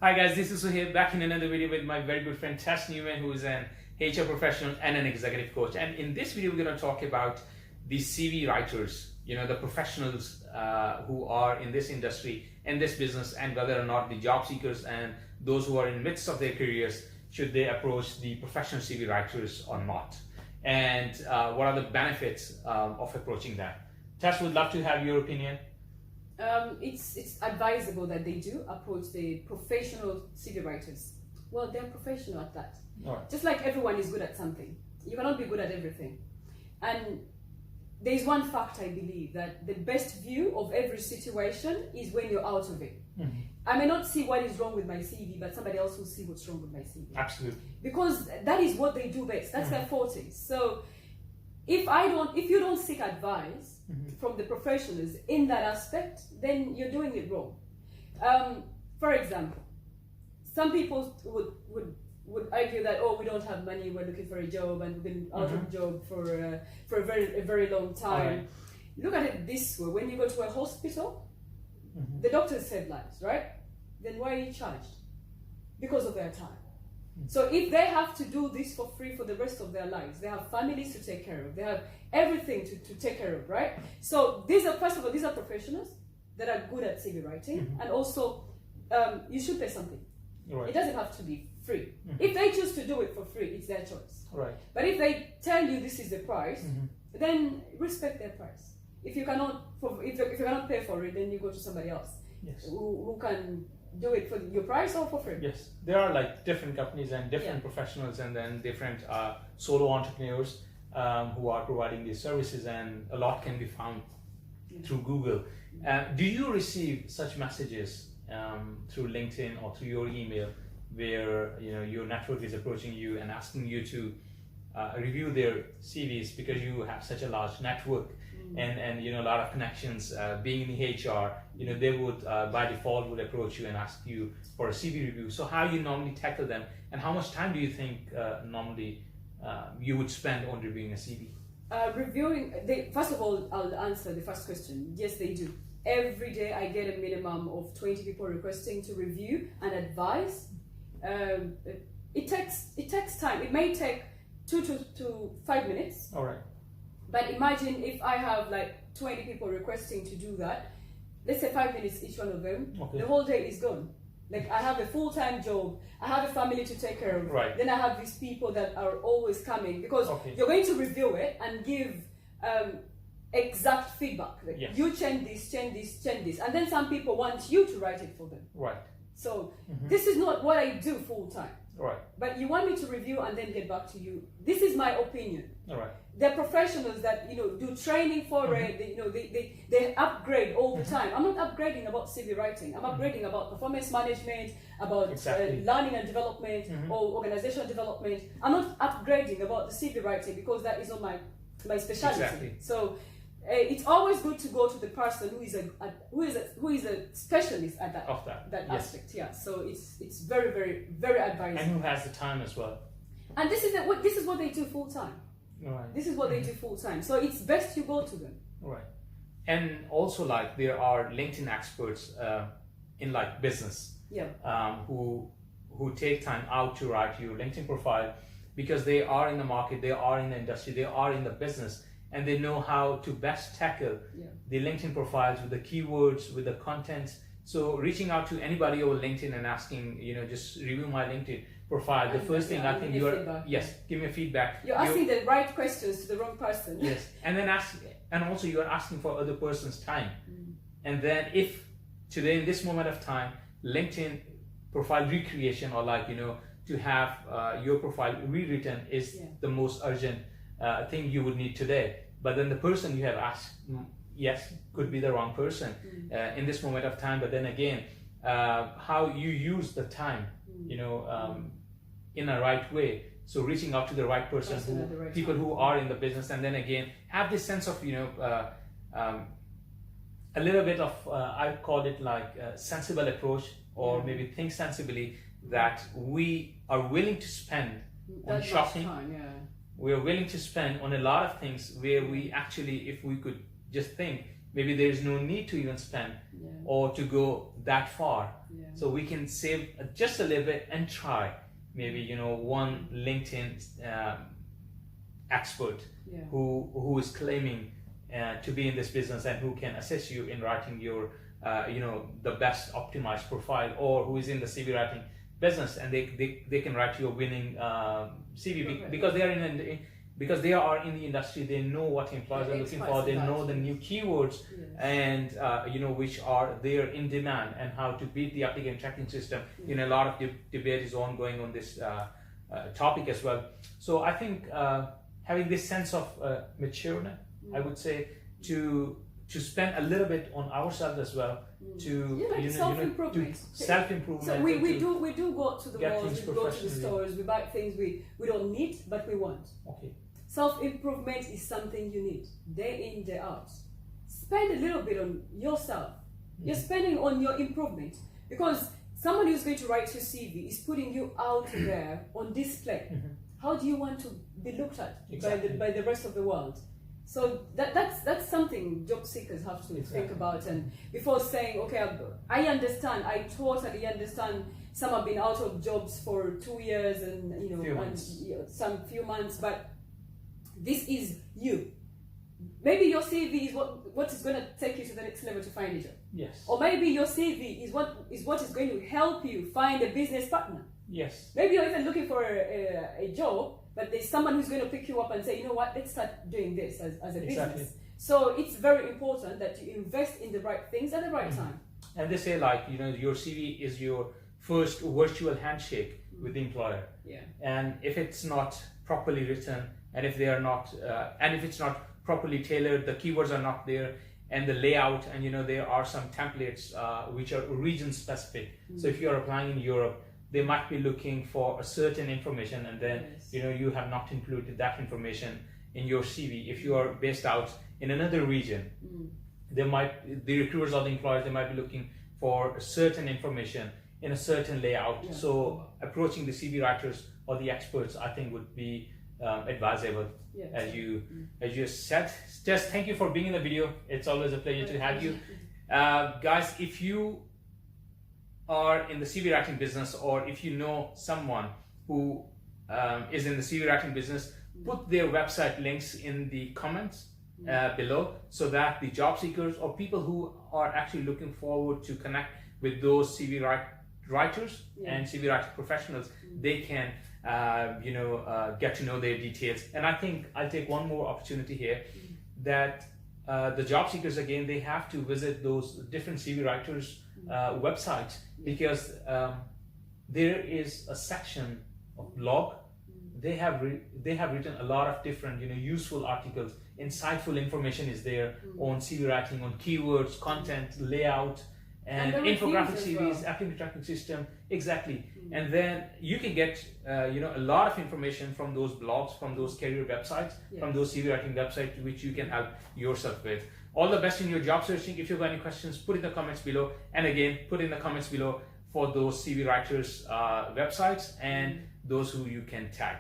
Hi guys, this is Suhaib back in another video with my very good friend Tess Newman, who is an HR professional and an executive coach. And in this video, we're going to talk about the CV writers, the professionals who are in this industry and this business, and whether or not the job seekers and those who are in the midst of their careers, should they approach the professional CV writers or not? And what are the benefits of approaching that? Tess, would love to have your opinion. It's advisable that they do approach the professional CV writers. Well, they're professional at that. Right. Just like everyone is good at something. You cannot be good at everything. And there is one fact I believe, that the best view of every situation is when you're out of it. Mm-hmm. I may not see what is wrong with my CV, but somebody else will see what's wrong with my CV. Absolutely. Because that is what they do best. That's their forte. So if you don't seek advice from the professionals in that aspect, then you're doing it wrong. For example, some people would argue that, we don't have money, we're looking for a job, and we've been out of job for a very long time. Right. Look at it this way: when you go to a hospital, the doctors save lives, right? Then why are you charged? Because of their time. So if they have to do this for free for the rest of their lives, they have families to take care of, they have everything to take care of, right? So these are professionals that are good at CV writing, and also you should pay something. Right. It doesn't have to be free. If they choose to do it for free, it's their choice. Right. But if they tell you this is the price, then respect their price. If you cannot pay for it, then you go to somebody else who can do it for your price or for free. Yes, there are like different companies and different professionals, and then different solo entrepreneurs who are providing these services, and a lot can be found through Google. Do you receive such messages through LinkedIn or through your email, where your network is approaching you and asking you to review their CVs because you have such a large network and a lot of connections? Being in the HR, they would by default would approach you and ask you for a CV review. So how you normally tackle them, and how much time do you think normally you would spend on reviewing a CV? First of all, I'll answer the first question. Yes, they do. Every day I get a minimum of 20 people requesting to review and advise. It takes time. It may take 2 to 5 minutes. All right. But imagine if I have like 20 people requesting to do that. Let's say 5 minutes each one of them. Okay. The whole day is gone. Like, I have a full-time job, I have a family to take care of. Right. Then I have these people that are always coming, because you're going to review it and give exact feedback. Like, you change this, and then some people want you to write it for them. Right. So this is not what I do full-time. Right. But you want me to review and then get back to you. This is my opinion. All right. They're professionals that do training for it. They upgrade all the time. I'm not upgrading about CV writing. I'm upgrading about performance management, about learning and development or organizational development. I'm not upgrading about the CV writing because that is not my specialty. Exactly. So it's always good to go to the person who is a specialist at that aspect. Yeah. So it's very, very, very advisable. And who has the time as well. And this is what they do full time. Right. This is what they do full time. So it's best you go to them. Right. And also, like, there are LinkedIn experts in like business who take time out to write your LinkedIn profile, because they are in the market, they are in the industry, they are in the business, and they know how to best tackle the LinkedIn profiles with the keywords, with the content. So reaching out to anybody over LinkedIn and asking, just review my LinkedIn profile. The first thing I think give me feedback. You're asking the right questions to the wrong person. Yes, and then also you are asking for other person's time. And then if today in this moment of time, LinkedIn profile recreation, or to have your profile rewritten is the most urgent thing you would need today. But then the person you have asked, could be the wrong person in this moment of time. But then again, how you use the time, in a right way. So reaching out to the right person, people who are in the business, and then again have this sense of a little bit of I call it like a sensible approach, or maybe think sensibly, that we are willing to spend on shopping. We are willing to spend on a lot of things where we actually, if we could just think, maybe there is no need to even spend or to go that far. So we can save just a little bit and try maybe, you know, one LinkedIn expert who is claiming to be in this business and who can assist you in writing your you know, the best optimized profile, or who is in the CV writing business, and they can write you a winning CV because they are because they are in the industry. They know what employers are looking for. They know the new keywords and you know, which are there in demand, and how to beat the applicant tracking system. You know, a lot of debate is ongoing on this topic as well. So I think having this sense of maturity, I would say, to spend a little bit on ourselves as well, to self-improvement. Self-improvement. So we do go to the malls, we go to the stores, we buy things we don't need but we want. Okay. Self-improvement is something you need day in, day out. Spend a little bit on yourself. You're spending on your improvement, because someone who's going to write your CV is putting you out there on display. How do you want to be looked at by the rest of the world? So that's something job seekers have to think about, and before saying, okay, I understand, I totally understand. Some have been out of jobs for 2 years and some few months, but this is you. Maybe your CV is what is going to take you to the next level to find a job. Yes. Or maybe your CV is what is going to help you find a business partner. Yes. Maybe you're even looking for a job, but there's someone who's going to pick you up and say, you know what, let's start doing this as a business. So it's very important that you invest in the right things at the right time. And they say, like, you know, your CV is your first virtual handshake with the employer. And if it's not properly written, and if they are not, and if it's not properly tailored, the keywords are not there, and the layout, and you know, there are some templates which are region specific. So if you are applying in Europe, they might be looking for a certain information, and then you know, you have not included that information in your CV. If you are based out in another region, the recruiters or the employers, they might be looking for a certain information in a certain layout. So approaching the CV writers or the experts, I think, would be advisable. As you said. Just thank you for being in the video. It's always a pleasure to have you. Guys, if you are in the CV writing business, or if you know someone who is in the CV writing business, put their website links in the comments below, so that the job seekers or people who are actually looking forward to connect with those CV writers and CV writing professionals, they can get to know their details. And I think I'll take one more opportunity here, that the job seekers, again, they have to visit those different CV writers websites, because there is a section of blog. They have written a lot of different, you know, useful articles. Insightful information is there on CV writing, on keywords, content, layout, and infographic CVs, applicant tracking system. And then you can get a lot of information from those blogs, from those career websites, from those CV writing websites, which you can help yourself with. All the best in your job searching. If you've got any questions, put in the comments below. And again, put in the comments below for those CV writers websites and those who you can tag.